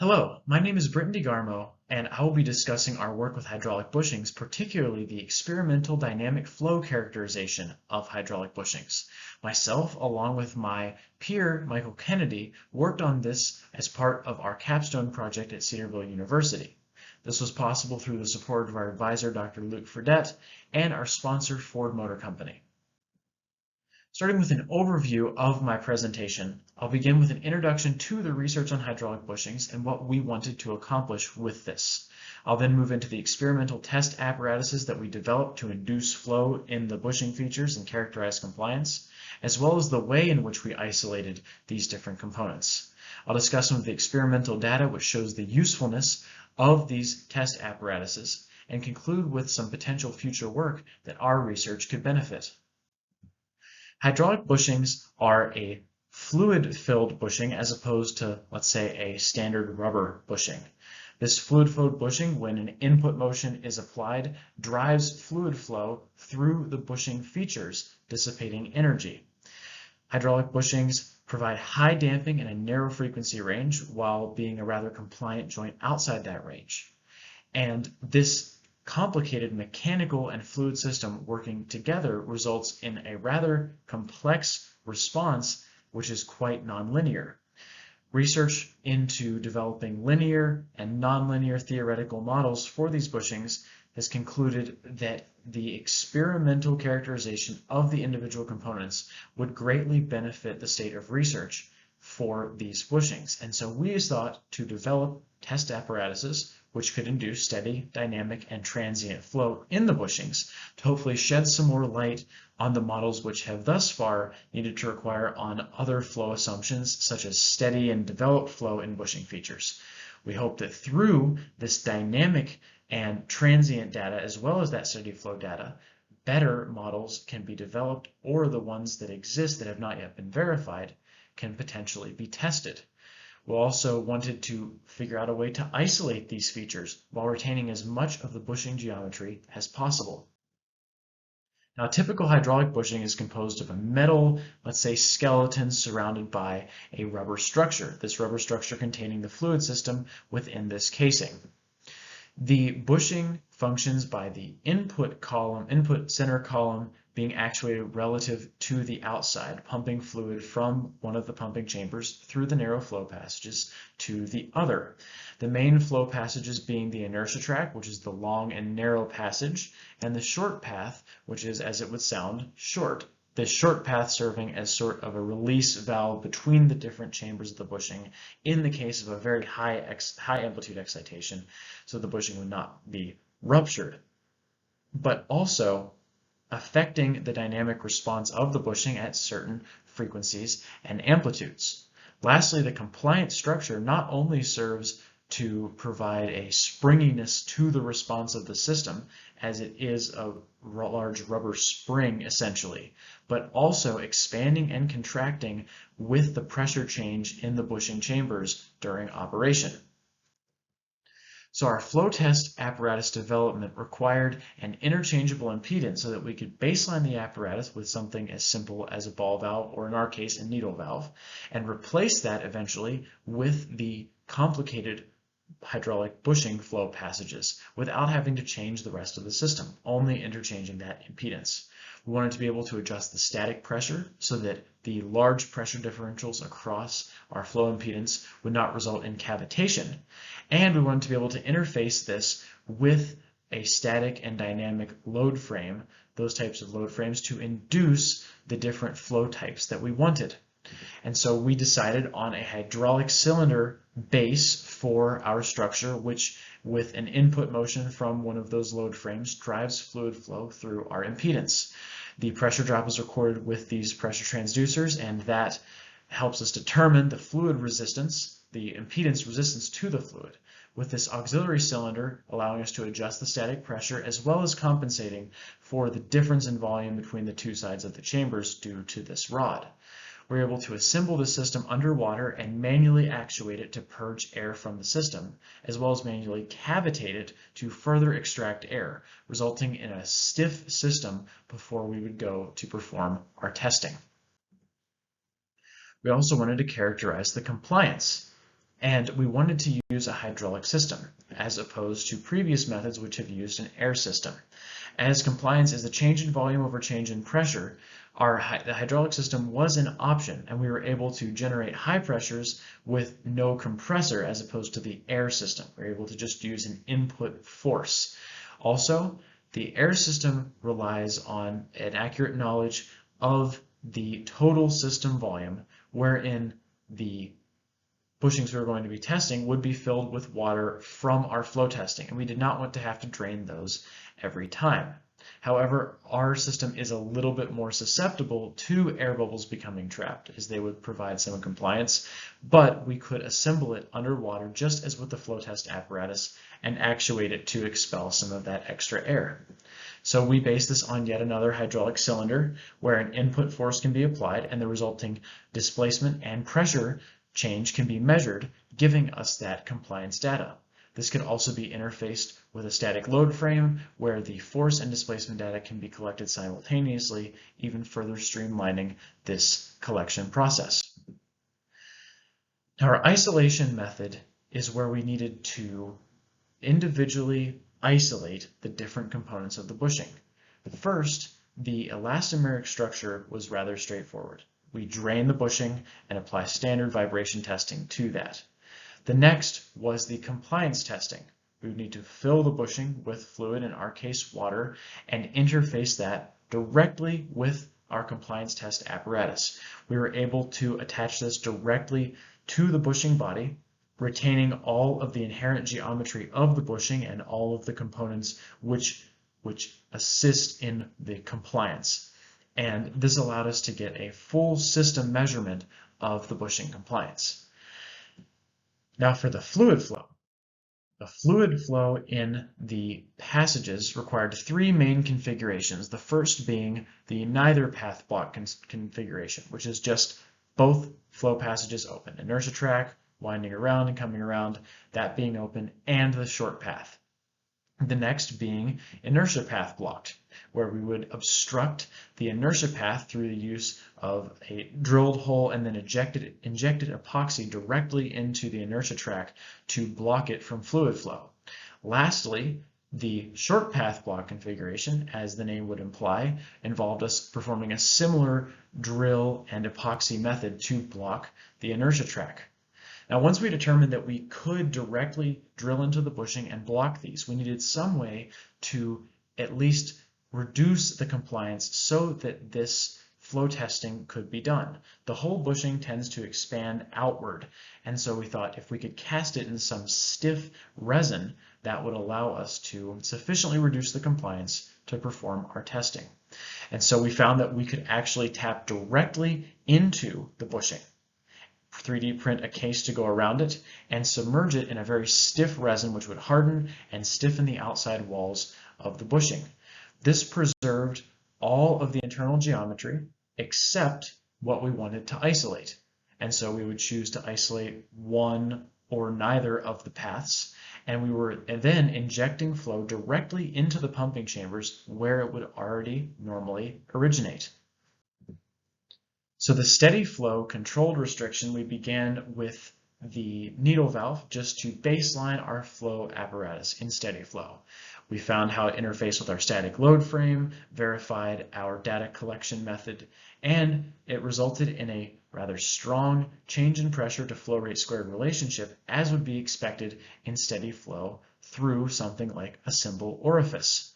Hello, my name is Britton DeGarmo, and I will be discussing our work with hydraulic bushings, particularly the experimental dynamic flow characterization of hydraulic bushings. Myself, along with my peer, Michael Kennedy, worked on this as part of our capstone project at Cedarville University. This was possible through the support of our advisor, Dr. Luc Fredette, and our sponsor, Ford Motor Company. Starting with an overview of my presentation, I'll begin with an introduction to the research on hydraulic bushings and what we wanted to accomplish with this. I'll then move into the experimental test apparatuses that we developed to induce flow in the bushing features and characterize compliance, as well as the way in which we isolated these different components. I'll discuss some of the experimental data which shows the usefulness of these test apparatuses, and conclude with some potential future work that our research could benefit. Hydraulic bushings are a fluid-filled bushing as opposed to, let's say, a standard rubber bushing. This fluid-filled bushing, when an input motion is applied, drives fluid flow through the bushing features, dissipating energy. Hydraulic bushings provide high damping and a narrow frequency range while being a rather compliant joint outside that range. And this complicated mechanical and fluid system working together results in a rather complex response, which is quite nonlinear. Research into developing linear and nonlinear theoretical models for these bushings has concluded that the experimental characterization of the individual components would greatly benefit the state of research for these bushings. And so we thought to develop test apparatuses which could induce steady, dynamic, and transient flow in the bushings to hopefully shed some more light on the models which have thus far needed to require on other flow assumptions such as steady and developed flow in bushing features. We hope that through this dynamic and transient data as well as that steady flow data, better models can be developed, or the ones that exist that have not yet been verified can potentially be tested. We also wanted to figure out a way to isolate these features while retaining as much of the bushing geometry as possible. Now, typical hydraulic bushing is composed of a metal, let's say, skeleton surrounded by a rubber structure, this rubber structure containing the fluid system within this casing. The bushing functions by the input center column being actuated relative to the outside, pumping fluid from one of the pumping chambers through the narrow flow passages to the other. The main flow passages being the inertia tract, which is the long and narrow passage, and the short path, which is, as it would sound, short. This short path serving as sort of a release valve between the different chambers of the bushing in the case of a very high amplitude excitation, so the bushing would not be ruptured, but also affecting the dynamic response of the bushing at certain frequencies and amplitudes. Lastly, the compliant structure not only serves to provide a springiness to the response of the system, as it is a large rubber spring essentially, but also expanding and contracting with the pressure change in the bushing chambers during operation. So our flow test apparatus development required an interchangeable impedance so that we could baseline the apparatus with something as simple as a ball valve, or in our case, a needle valve, and replace that eventually with the complicated hydraulic bushing flow passages without having to change the rest of the system, only interchanging that impedance. We wanted to be able to adjust the static pressure so that the large pressure differentials across our flow impedance would not result in cavitation. And we wanted to be able to interface this with a static and dynamic load frame, those types of load frames, to induce the different flow types that we wanted. And so we decided on a hydraulic cylinder base for our structure, which with an input motion from one of those load frames drives fluid flow through our impedance. The pressure drop is recorded with these pressure transducers, and that helps us determine the fluid resistance, the impedance resistance to the fluid, with this auxiliary cylinder allowing us to adjust the static pressure as well as compensating for the difference in volume between the two sides of the chambers due to this rod. We're able to assemble the system underwater and manually actuate it to purge air from the system, as well as manually cavitate it to further extract air, resulting in a stiff system before we would go to perform our testing. We also wanted to characterize the compliance. And we wanted to use a hydraulic system, as opposed to previous methods which have used an air system. As compliance is the change in volume over change in pressure, the hydraulic system was an option, and we were able to generate high pressures with no compressor as opposed to the air system. We were able to just use an input force. Also, the air system relies on an accurate knowledge of the total system volume, wherein the bushings we were going to be testing would be filled with water from our flow testing, and we did not want to have to drain those every time. However, our system is a little bit more susceptible to air bubbles becoming trapped, as they would provide some compliance, but we could assemble it underwater just as with the flow test apparatus and actuate it to expel some of that extra air. So we base this on yet another hydraulic cylinder where an input force can be applied and the resulting displacement and pressure change can be measured, giving us that compliance data. This could also be interfaced with a static load frame where the force and displacement data can be collected simultaneously, even further streamlining this collection process. Our isolation method is where we needed to individually isolate the different components of the bushing. First, the elastomeric structure was rather straightforward. We drain the bushing and apply standard vibration testing to that. The next was the compliance testing. We would need to fill the bushing with fluid, in our case water, and interface that directly with our compliance test apparatus. We were able to attach this directly to the bushing body, retaining all of the inherent geometry of the bushing and all of the components which assist in the compliance. And this allowed us to get a full system measurement of the bushing compliance. Now for the fluid flow. The fluid flow in the passages required three main configurations, the first being the neither path block configuration, which is just both flow passages open, inertia track, winding around and coming around, that being open, and the short path. The next being inertia path blocked, where we would obstruct the inertia path through the use of a drilled hole and then injected epoxy directly into the inertia track to block it from fluid flow. Lastly, the short path block configuration, as the name would imply, involved us performing a similar drill and epoxy method to block the inertia track. Now, once we determined that we could directly drill into the bushing and block these, we needed some way to at least reduce the compliance so that this flow testing could be done. The whole bushing tends to expand outward, and so we thought if we could cast it in some stiff resin, that would allow us to sufficiently reduce the compliance to perform our testing. And so we found that we could actually tap directly into the bushing, 3D print a case to go around it, and submerge it in a very stiff resin which would harden and stiffen the outside walls of the bushing. This preserved all of the internal geometry except what we wanted to isolate. And so we would choose to isolate one or neither of the paths, and we were then injecting flow directly into the pumping chambers where it would already normally originate. So the steady flow controlled restriction, we began with the needle valve just to baseline our flow apparatus in steady flow. We found how it interfaced with our static load frame, verified our data collection method, and it resulted in a rather strong change in pressure to flow rate squared relationship, as would be expected in steady flow through something like a simple orifice.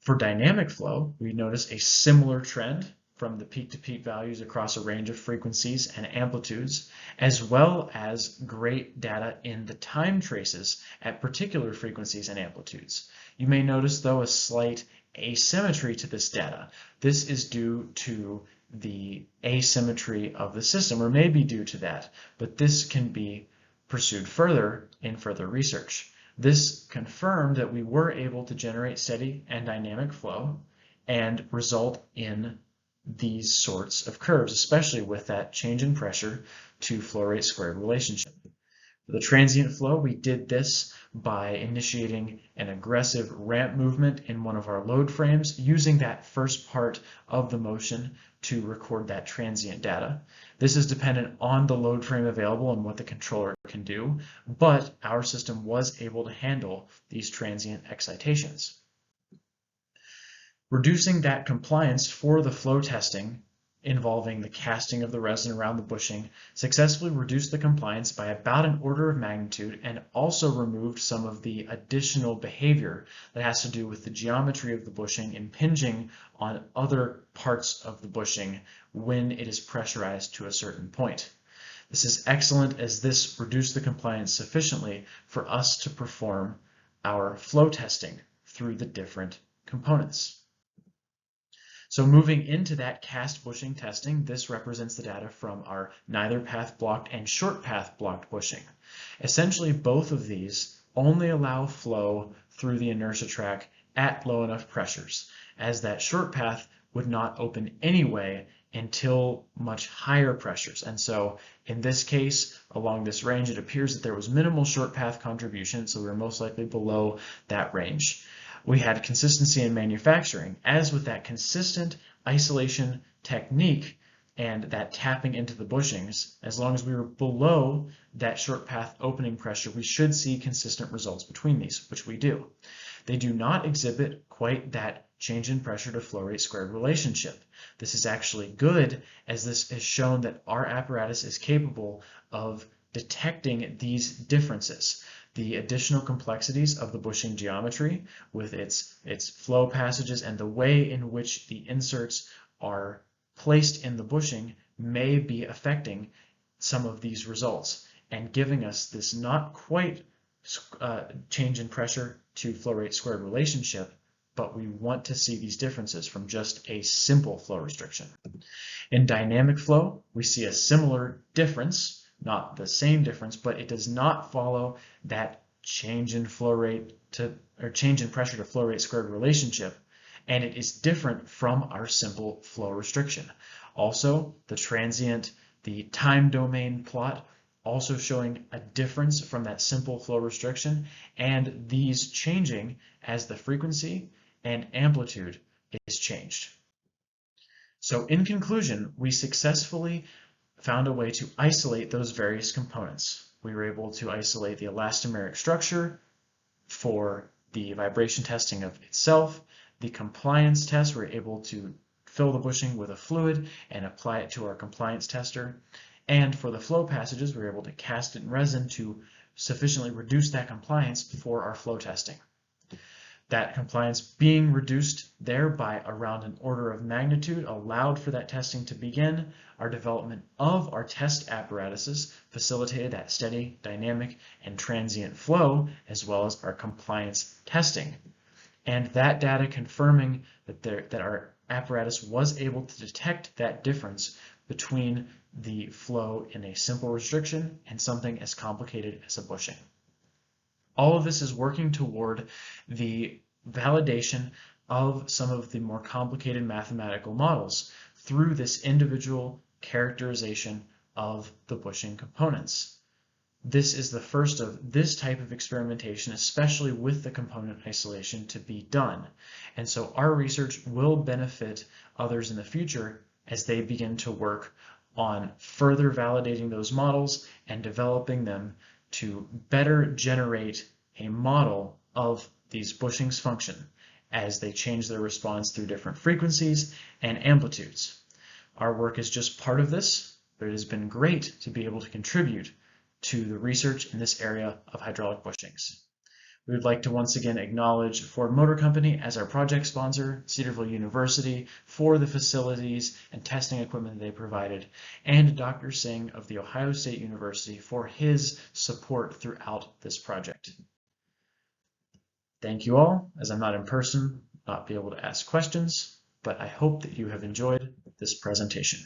For dynamic flow, we notice a similar trend from the peak-to-peak values across a range of frequencies and amplitudes, as well as great data in the time traces at particular frequencies and amplitudes. You may notice, though, a slight asymmetry to this data. This is due to the asymmetry of the system, or may be due to that, but this can be pursued further in further research. This confirmed that we were able to generate steady and dynamic flow and result in these sorts of curves, especially with that change in pressure to flow rate squared relationship. For the transient flow, we did this by initiating an aggressive ramp movement in one of our load frames, using that first part of the motion to record that transient data. This is dependent on the load frame available and what the controller can do, but our system was able to handle these transient excitations. Reducing that compliance for the flow testing involving the casting of the resin around the bushing successfully reduced the compliance by about an order of magnitude and also removed some of the additional behavior that has to do with the geometry of the bushing impinging on other parts of the bushing when it is pressurized to a certain point. This is excellent as this reduced the compliance sufficiently for us to perform our flow testing through the different components. So moving into that cast bushing testing, this represents the data from our neither path blocked and short path blocked bushing. Essentially, both of these only allow flow through the inertia track at low enough pressures, as that short path would not open anyway until much higher pressures. And so in this case, along this range, it appears that there was minimal short path contribution, so we're most likely below that range. We had consistency in manufacturing, as with that consistent isolation technique and that tapping into the bushings. As long as we were below that short path opening pressure, we should see consistent results between these, which we do. They do not exhibit quite that change in pressure to flow rate squared relationship. This is actually good, as this has shown that our apparatus is capable of detecting these differences. The additional complexities of the bushing geometry with its flow passages and the way in which the inserts are placed in the bushing may be affecting some of these results and giving us this not quite change in pressure to flow rate squared relationship, but we want to see these differences from just a simple flow restriction. In dynamic flow, we see a similar difference, not the same difference, but it does not follow that change in flow rate to, or change in pressure to flow rate squared relationship, and it is different from our simple flow restriction. Also, the time domain plot also showing a difference from that simple flow restriction, and these changing as the frequency and amplitude is changed. So in conclusion, we successfully found a way to isolate those various components. We were able to isolate the elastomeric structure for the vibration testing of itself. The compliance test, we're able to fill the bushing with a fluid and apply it to our compliance tester. And for the flow passages, we're able to cast it in resin to sufficiently reduce that compliance for our flow testing. That compliance being reduced there by around an order of magnitude allowed for that testing to begin. Our development of our test apparatuses facilitated that steady, dynamic, and transient flow, as well as our compliance testing. And that data confirming that our apparatus was able to detect that difference between the flow in a simple restriction and something as complicated as a bushing. All of this is working toward the validation of some of the more complicated mathematical models through this individual characterization of the bushing components. This is the first of this type of experimentation, especially with the component isolation, to be done. And so our research will benefit others in the future as they begin to work on further validating those models and developing them to better generate a model of these bushings function as they change their response through different frequencies and amplitudes. Our work is just part of this, but it has been great to be able to contribute to the research in this area of hydraulic bushings. We would like to once again acknowledge Ford Motor Company as our project sponsor, Cedarville University for the facilities and testing equipment they provided, and Dr. Singh of The Ohio State University for his support throughout this project. Thank you all, as I'm not in person, not be able to ask questions, but I hope that you have enjoyed this presentation.